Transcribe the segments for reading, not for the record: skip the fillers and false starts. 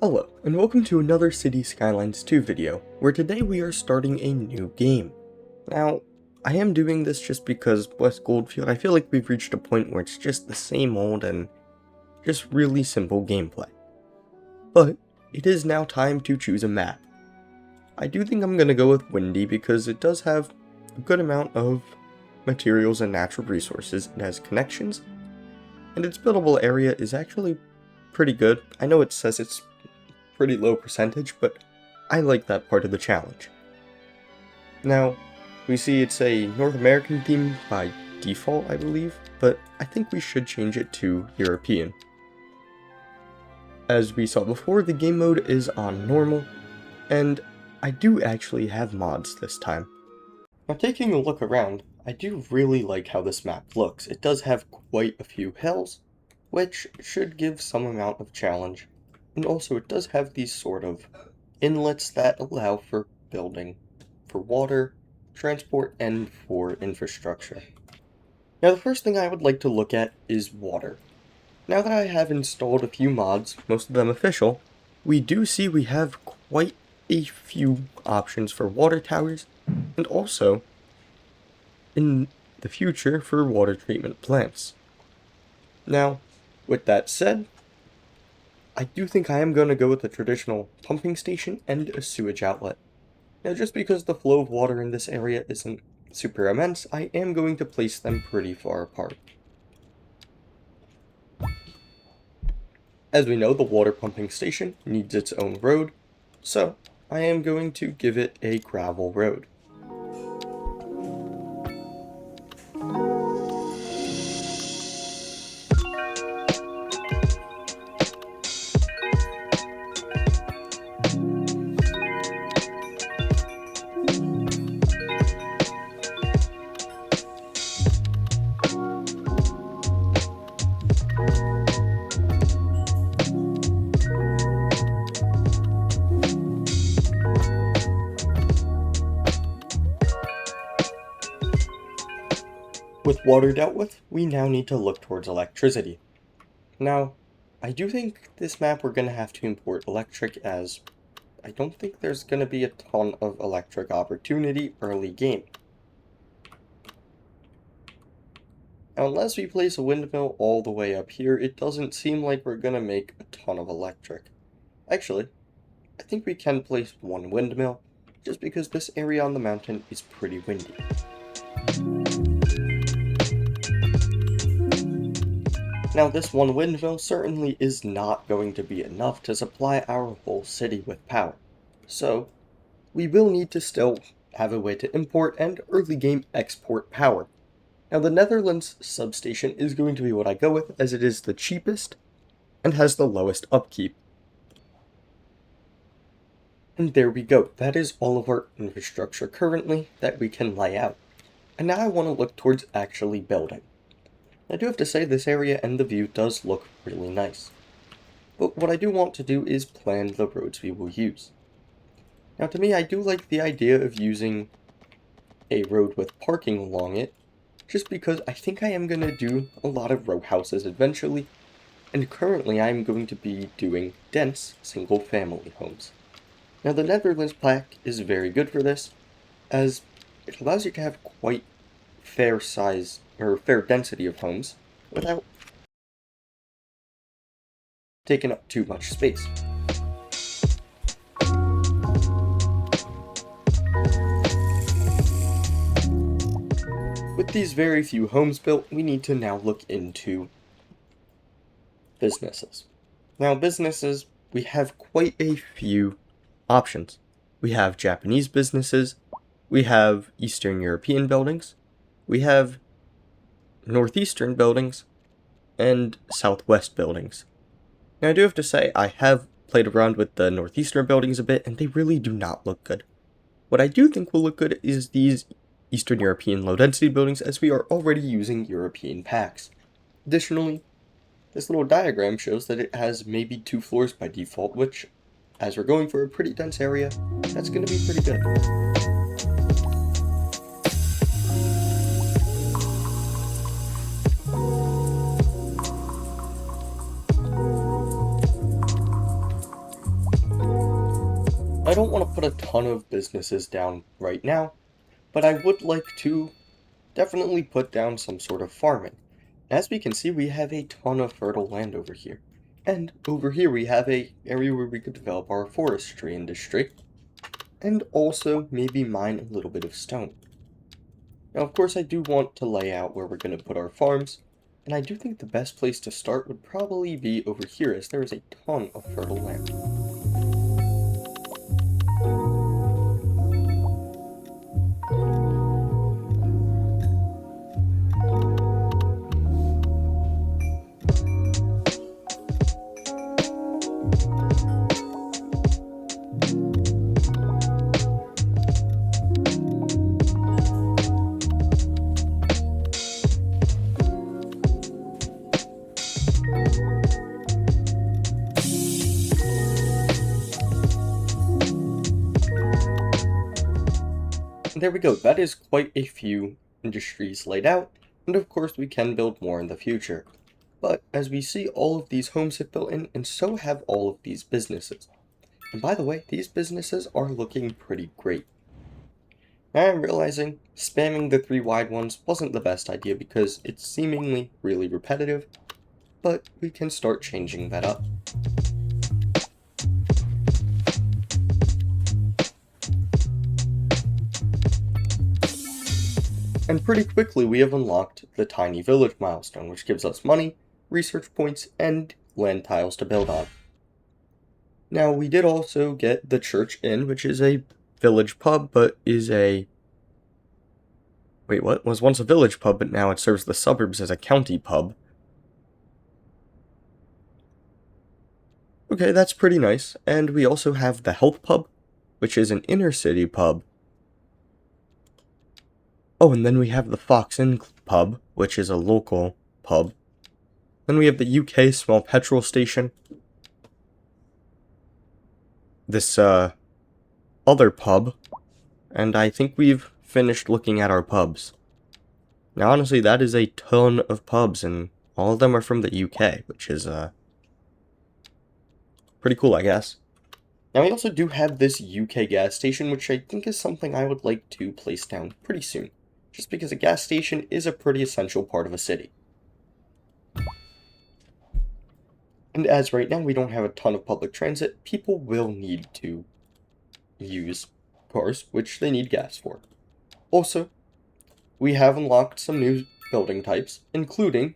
Hello, and welcome to another City Skylines II video, where today we are starting a new game. Now, I am doing this just because West Goldfield, I feel like we've reached a point where it's just the same old and just really simple gameplay. But, it is now time to choose a map. I do think I'm going to go with Windy because it does have a good amount of materials and natural resources, it has connections, and its buildable area is actually pretty good. I know it says it's pretty low percentage, but I like that part of the challenge. Now, we see it's a North American theme by default, I believe, but I think we should change it to European. As we saw before, the game mode is on normal, and I do actually have mods this time. Now, taking a look around, I do really like how this map looks. It does have quite a few hills, which should give some amount of challenge. And also it does have these sort of inlets that allow for building, for water, transport, and for infrastructure. Now the first thing I would like to look at is water. Now that I have installed a few mods, most of them official, we do see we have quite a few options for water towers, and also, in the future, for water treatment plants. Now, with that said, I do think I am going to go with a traditional pumping station and a sewage outlet. Now, just because the flow of water in this area isn't super immense, I am going to place them pretty far apart. As we know, the water pumping station needs its own road, so I am going to give it a gravel road. With water dealt with, we now need to look towards electricity. Now, I do think this map we're going to have to import electric, as I don't think there's going to be a ton of electric opportunity early game. Now, unless we place a windmill all the way up here, it doesn't seem like we're going to make a ton of electric. Actually, I think we can place one windmill, just because this area on the mountain is pretty windy. Now, this one windmill certainly is not going to be enough to supply our whole city with power, so we will need to still have a way to import and early game export power. Now, the Netherlands substation is going to be what I go with, as it is the cheapest and has the lowest upkeep. And there we go, that is all of our infrastructure currently that we can lay out. And now I want to look towards actually building. I do have to say this area and the view does look really nice. But what I do want to do is plan the roads we will use. Now to me, I do like the idea of using a road with parking along it, just because I think I am going to do a lot of row houses eventually, and currently I am going to be doing dense single-family homes. Now the Netherlands plaque is very good for this, as it allows you to have quite fair size or fair density of homes without taking up too much space. With these very few homes built, we need to now look into businesses. Now businesses, we have quite a few options. We have Japanese businesses, we have Eastern European buildings, we have Northeastern buildings, and Southwest buildings. Now I do have to say, I have played around with the Northeastern buildings a bit, and they really do not look good. What I do think will look good is these Eastern European low-density buildings, as we are already using European packs. Additionally, this little diagram shows that it has maybe 2 floors by default, which, as we're going for a pretty dense area, that's going to be pretty good. I don't want to put a ton of businesses down right now, but I would like to definitely put down some sort of farming. As we can see, we have a ton of fertile land over here. And over here we have a area where we could develop our forestry industry, and also maybe mine a little bit of stone. Now, of course, I do want to lay out where we're going to put our farms, and I do think the best place to start would probably be over here, as there is a ton of fertile land. There we go, that is quite a few industries laid out, and of course we can build more in the future. But as we see, all of these homes have built in, and so have all of these businesses. And by the way, these businesses are looking pretty great. Now I'm realizing spamming the 3 wide ones wasn't the best idea because it's seemingly really repetitive, but we can start changing that up. And pretty quickly we have unlocked the tiny village milestone, which gives us money, research points, and land tiles to build on. Now we did also get the Church Inn, which is a village pub, but is a... Wait, what? Was once a village pub, but now it serves the suburbs as a county pub. Okay, that's pretty nice. And we also have the Health Pub, which is an inner city pub. Oh, and then we have the Fox Inn Pub, which is a local pub. Then we have the UK small petrol station. This, other pub. And I think we've finished looking at our pubs. Now, honestly, that is a ton of pubs, and all of them are from the UK, which is, pretty cool, I guess. Now, we also do have this UK gas station, which I think is something I would like to place down pretty soon, just because a gas station is a pretty essential part of a city. And as right now we don't have a ton of public transit, people will need to use cars, which they need gas for. Also, we have unlocked some new building types, including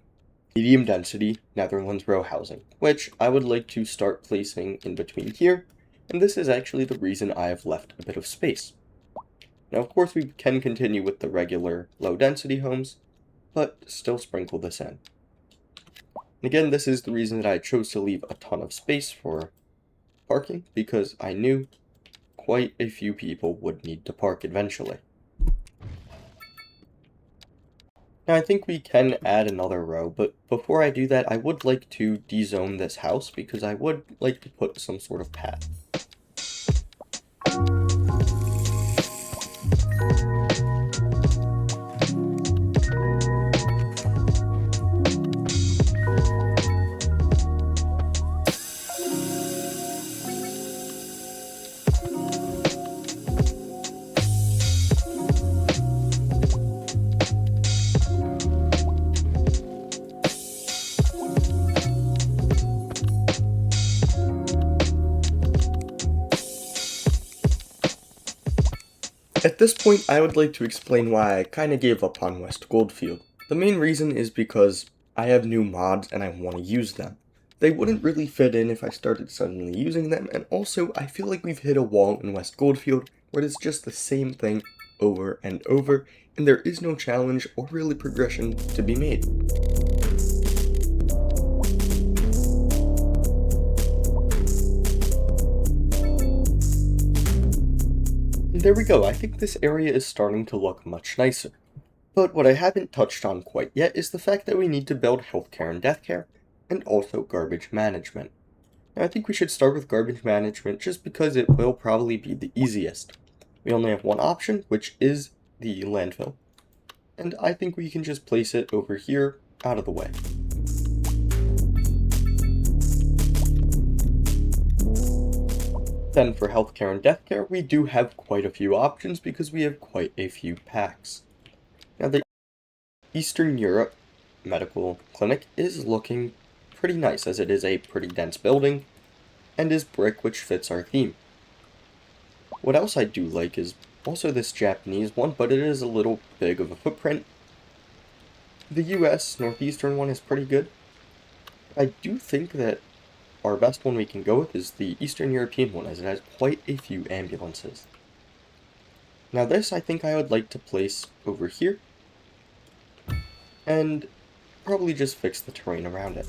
medium density Netherlands row housing, which I would like to start placing in between here, and this is actually the reason I have left a bit of space. Now, of course, we can continue with the regular low-density homes, but still sprinkle this in. And again, this is the reason that I chose to leave a ton of space for parking, because I knew quite a few people would need to park eventually. Now, I think we can add another row, but before I do that, I would like to dezone this house, because I would like to put some sort of path. At this point, I would like to explain why I kinda gave up on West Goldfield. The main reason is because I have new mods and I want to use them. They wouldn't really fit in if I started suddenly using them, and also I feel like we've hit a wall in West Goldfield where it's just the same thing over and over, and there is no challenge or really progression to be made. There we go, I think this area is starting to look much nicer. But what I haven't touched on quite yet is the fact that we need to build healthcare and deathcare, and also garbage management. Now I think we should start with garbage management just because it will probably be the easiest. We only have one option, which is the landfill. And I think we can just place it over here, out of the way. then for healthcare and deathcare, we do have quite a few options because we have quite a few packs. Now the Eastern Europe Medical Clinic is looking pretty nice, as it is a pretty dense building and is brick, which fits our theme. What else I do like is also this Japanese one, but it is a little big of a footprint. The US Northeastern one is pretty good. I do think that our best one we can go with is the Eastern European one, as it has quite a few ambulances. Now this I think I would like to place over here, and probably just fix the terrain around it.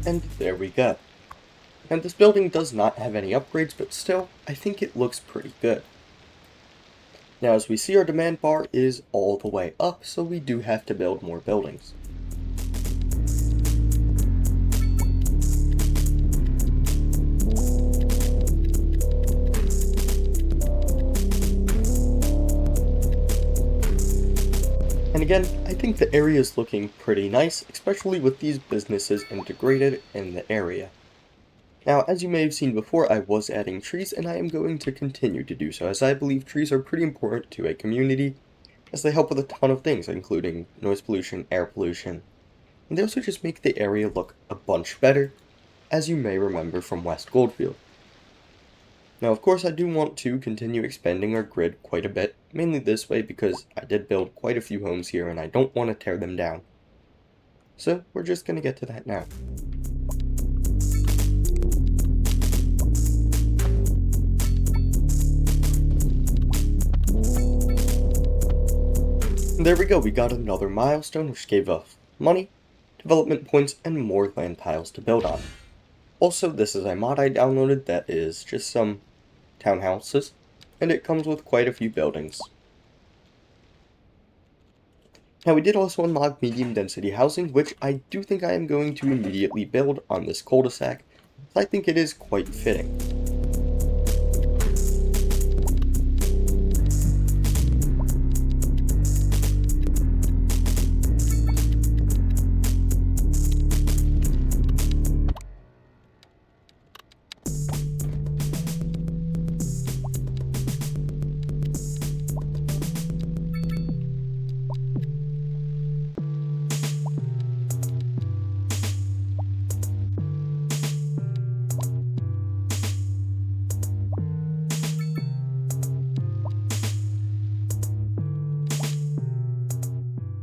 And there we go. And this building does not have any upgrades, but still, I think it looks pretty good. Now as we see, our demand bar is all the way up, so we do have to build more buildings. And again, I think the area is looking pretty nice, especially with these businesses integrated in the area. Now, as you may have seen before, I was adding trees, and I am going to continue to do so, as I believe trees are pretty important to a community, as they help with a ton of things, including noise pollution, air pollution, and they also just make the area look a bunch better, as you may remember from West Goldfield. Now, of course, I do want to continue expanding our grid quite a bit, mainly this way because I did build quite a few homes here, and I don't want to tear them down. So, we're just going to get to that now. There we go, we got another milestone, which gave us money, development points, and more land tiles to build on. Also, this is a mod I downloaded that is just some townhouses, and it comes with quite a few buildings. Now, we did also unlock medium density housing, which I do think I am going to immediately build on this cul-de-sac, as I think it is quite fitting.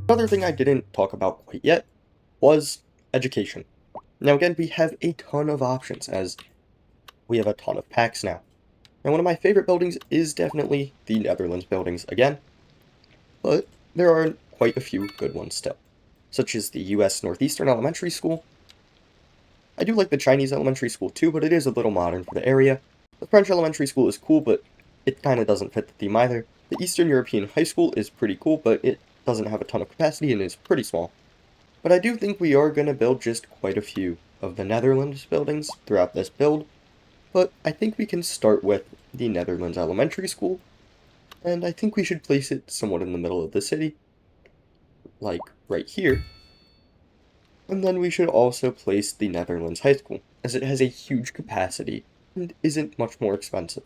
Another thing I didn't talk about quite yet was education. Now again, we have a ton of options, as we have a ton of packs now. Now one of my favorite buildings is definitely the Netherlands buildings again, but there are quite a few good ones still, such as the US Northeastern Elementary School. I do like the Chinese Elementary School too, but it is a little modern for the area. The French Elementary School is cool, but it kind of doesn't fit the theme either. The Eastern European High School is pretty cool, but it doesn't have a ton of capacity and is pretty small. But I do think we are going to build just quite a few of the Netherlands buildings throughout this build, but I think we can start with the Netherlands Elementary School, and I think we should place it somewhat in the middle of the city, like right here. And then we should also place the Netherlands High School, as it has a huge capacity and isn't much more expensive.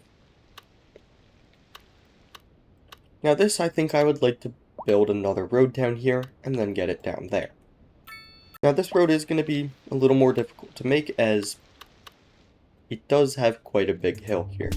Now this, I think I would like to build another road down here, and then get it down there. Now this road is going to be a little more difficult to make, as it does have quite a big hill here.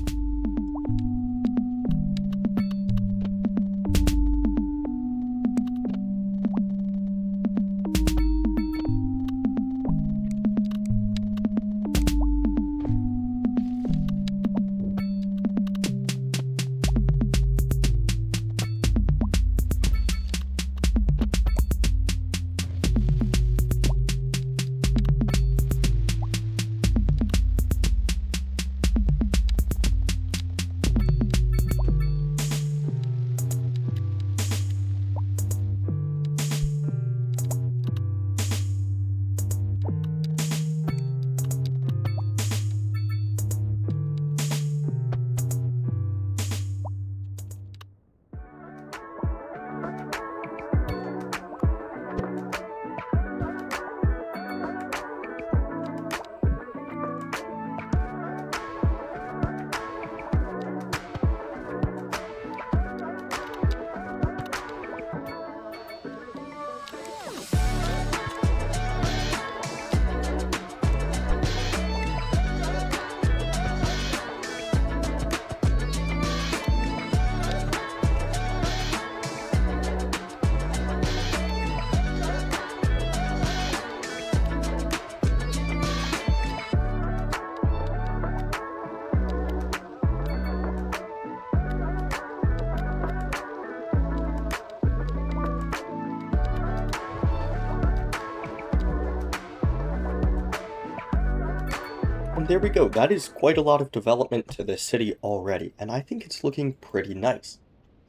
And there we go, that is quite a lot of development to this city already, and I think it's looking pretty nice.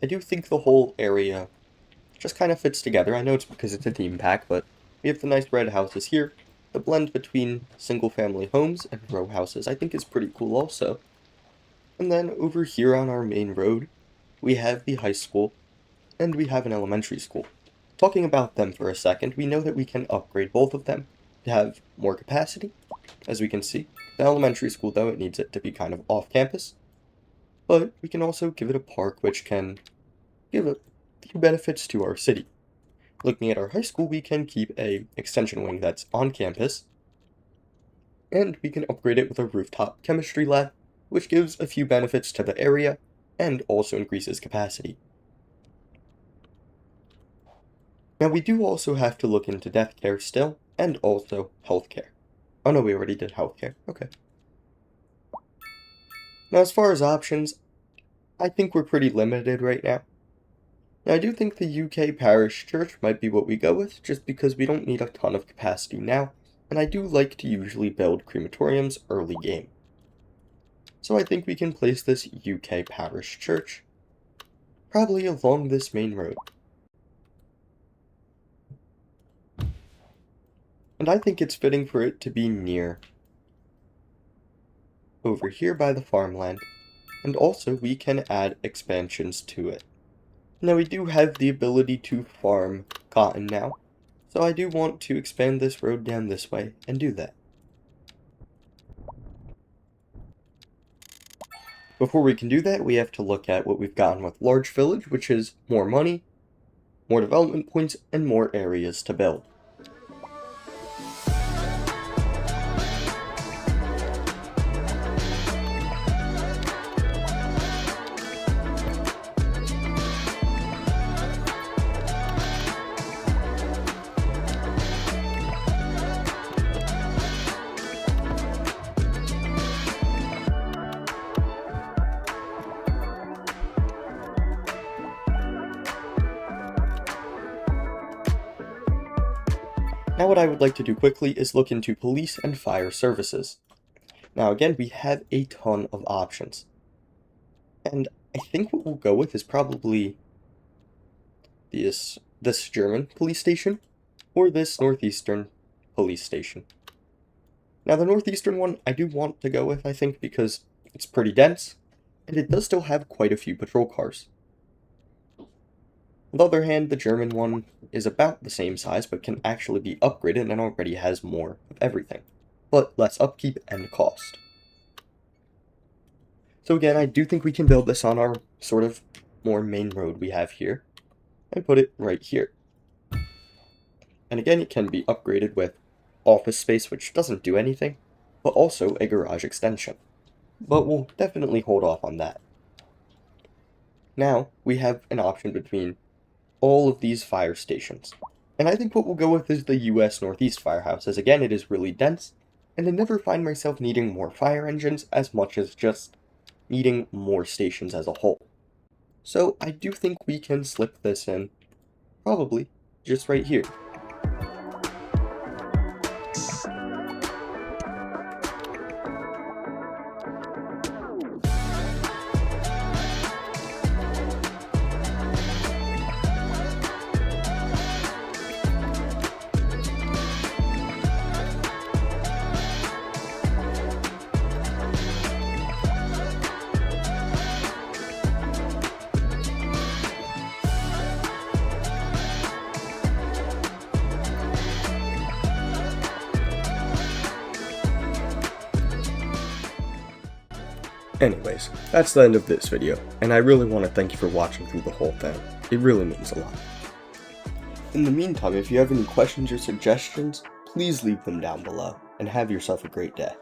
I do think the whole area just kind of fits together. I know it's because it's a theme pack, but we have the nice red houses here. The blend between single-family homes and row houses I think is pretty cool also. And then over here on our main road, we have the high school, and we have an elementary school. Talking about them for a second, we know that we can upgrade both of them to have more capacity, as we can see. The elementary school, though, it needs it to be kind of off-campus, but we can also give it a park which can give a few benefits to our city. Looking at our high school, we can keep a extension wing that's on campus, and we can upgrade it with a rooftop chemistry lab, which gives a few benefits to the area, and also increases capacity. Now we do also have to look into death care still, and also healthcare. Oh no, we already did healthcare, okay. Now as far as options, I think we're pretty limited right now. Now, I do think the UK parish church might be what we go with, just because we don't need a ton of capacity now, and I do like to usually build crematoriums early game. So I think we can place this UK parish church probably along this main road. And I think it's fitting for it to be near over here by the farmland, and also we can add expansions to it. Now we do have the ability to farm cotton now, so I do want to expand this road down this way and do that. Before we can do that, we have to look at what we've gotten with Large Village, which is more money, more development points, and more areas to build. Now what I would like to do quickly is look into police and fire services. Now again, we have a ton of options. And I think what we'll go with is probably this German police station, or this northeastern police station. Now the northeastern one I do want to go with, I think, because it's pretty dense, and it does still have quite a few patrol cars. On the other hand, the German one is about the same size, but can actually be upgraded and already has more of everything, but less upkeep and cost. So again, I do think we can build this on our sort of more main road we have here, and put it right here. And again, it can be upgraded with office space, which doesn't do anything, but also a garage extension. But we'll definitely hold off on that. Now, we have an option between all of these fire stations. And I think what we'll go with is the US Northeast Firehouse, as again, it is really dense, and I never find myself needing more fire engines as much as just needing more stations as a whole. So I do think we can slip this in, probably, just right here. Anyways, that's the end of this video, and I really want to thank you for watching through the whole thing. It really means a lot. In the meantime, if you have any questions or suggestions, please leave them down below, and have yourself a great day.